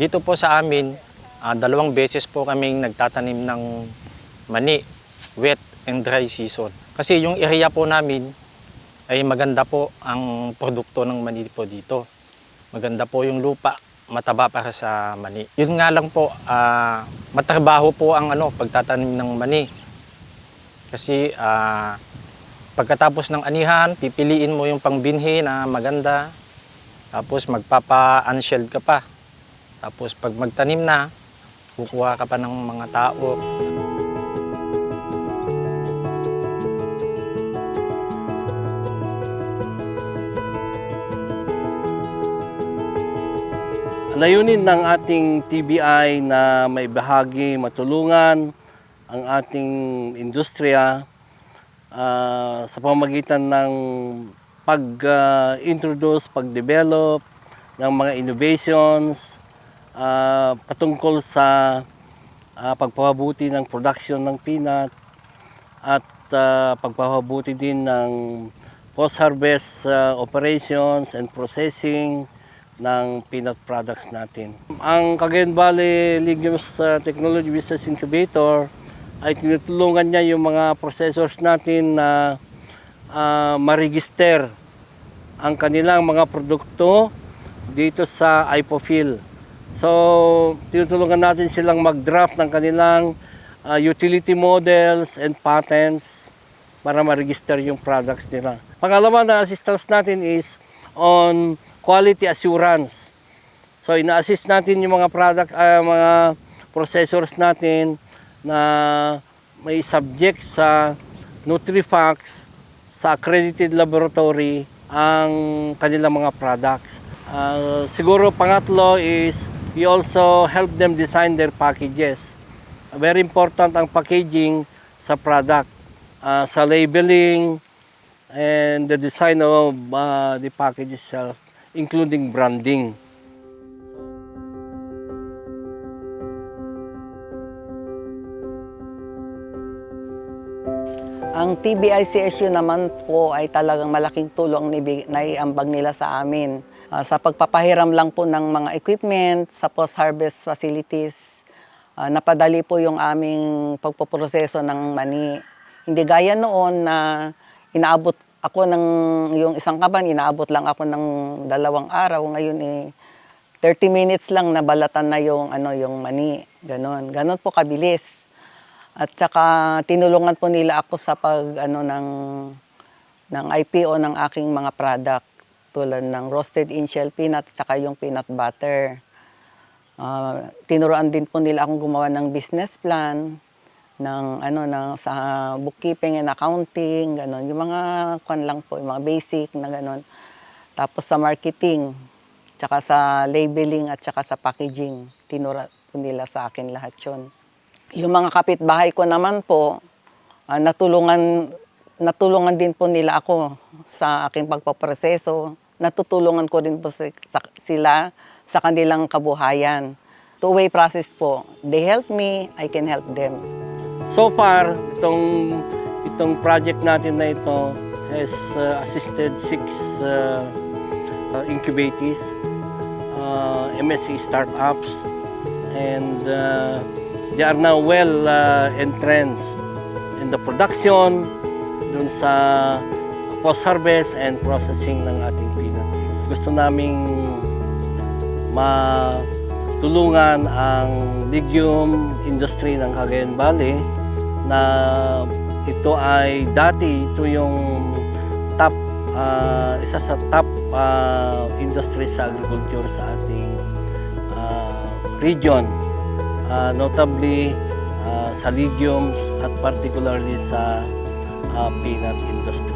Dito po sa amin, 2 beses po kaming nagtatanim ng mani, wet and dry season. Kasi yung area po namin ay maganda po ang produkto ng mani po dito. Maganda po yung lupa, mataba para sa mani. Yun nga lang po, matrabaho po ang pagtatanim ng mani. Kasi pagkatapos ng anihan, pipiliin mo yung pangbinhi na maganda. Tapos magpapa-unshelled ka pa. Tapos pag magtanim na, kukuha ka pa ng mga tao. Layunin ng ating TBI na may bahagi matulungan ang ating industriya sa pamamagitan ng pag-introduce, pag-develop ng mga innovations patungkol sa pagpapabuti ng production ng peanut at pagpapabuti din ng post-harvest operations and processing ng peanut products natin. Ang Cagayan Valley Legumes Technology Business Incubator ay tinutulungan niya yung mga processors natin na ma-register ang kanilang mga produkto dito sa IPOPHL. So, tinutulungan natin silang mag-draft ng kanilang utility models and patents para ma-register yung products nila. Pangalawa na assistance natin is on quality assurance. So ina-assist natin yung mga mga processors natin na may subject sa Nutrifax sa accredited laboratory ang kanilang mga products. Siguro pangatlo is we also help them design their packages. Very important ang packaging sa product, sa labeling and the design of the package itself, including branding. Ang TBI-CSU naman po ay talagang malaking tulong na iambag nila sa amin. Sa pagpapahiram lang po ng mga equipment sa post-harvest facilities, napadali po yung aming pagpoproseso ng mani. Hindi gaya noon na inaabot ako yung isang kaban, inaabot lang ako ng 2 araw. Ngayon 30 minutes lang nabalatan na yung mani. Ganon po kabilis. At saka tinulungan po nila ako sa ng IPO ng aking mga product tulad ng roasted in-shell peanut at saka yung peanut butter. Tinuruan din po nila akong gumawa ng business plan, sa bookkeeping and accounting, ganon. Yung mga lang po, yung mga basic na ganon. Tapos sa marketing, tsaka sa labeling at tsaka sa packaging, tinura po nila sa akin lahat yun. Yung mga kapitbahay ko naman po, natulungan din po nila ako sa aking pagpaproseso. Natutulungan ko din po sila sa kanilang kabuhayan. Two-way process po. They help me, I can help them. So far, itong project natin na ito has assisted 6 incubators, MSC startups, and they are now well entrenched in the production, dun sa post-harvest and processing ng ating peanut. Gusto naming matulungan ang legume industry ng Cagayan Valley na ito ay ito yung isa sa top industry sa agriculture sa ating region. Notably sa legumes at particularly sa peanut industry.